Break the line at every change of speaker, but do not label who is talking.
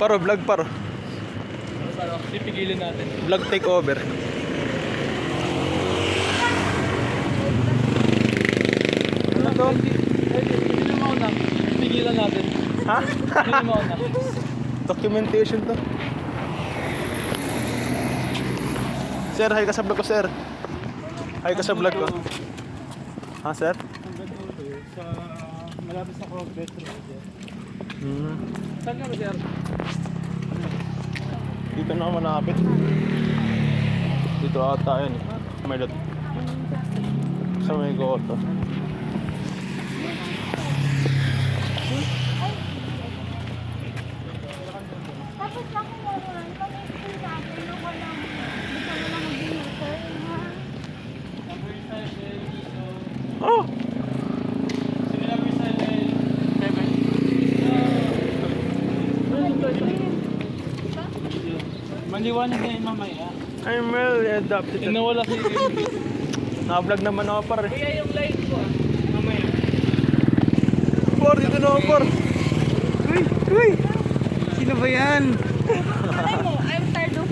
Paro, vlog paro.
Ano, pipigilin natin.
Vlog take over. Ano to?
Hindi mo na. Pigilan natin.
Ha?
Hindi mo na.
Documentation to. Sir, hi ka sa vlog ko, sir. Hi ka sa vlog ko. Ha, sir?
Sa malapit sa Progress Road.
Hmm.
Saan ka ba, sir?
Dito na ako malapit. Dito ata yun eh. May lot. Sa may goto.
Tapos ako naman, pag-explain natin na walang, hindi ka naman mag-inter, ha?
Oh!
Maliwanag na yung mamaya.
I'm really adopted.
Nawala si...
Naka-vlog naman ako par eh.
Kaya yung light ko mamaya.
Par, dito na ako par. Uy! Uy! Sino ba yan?
Alam mo, I'm tired of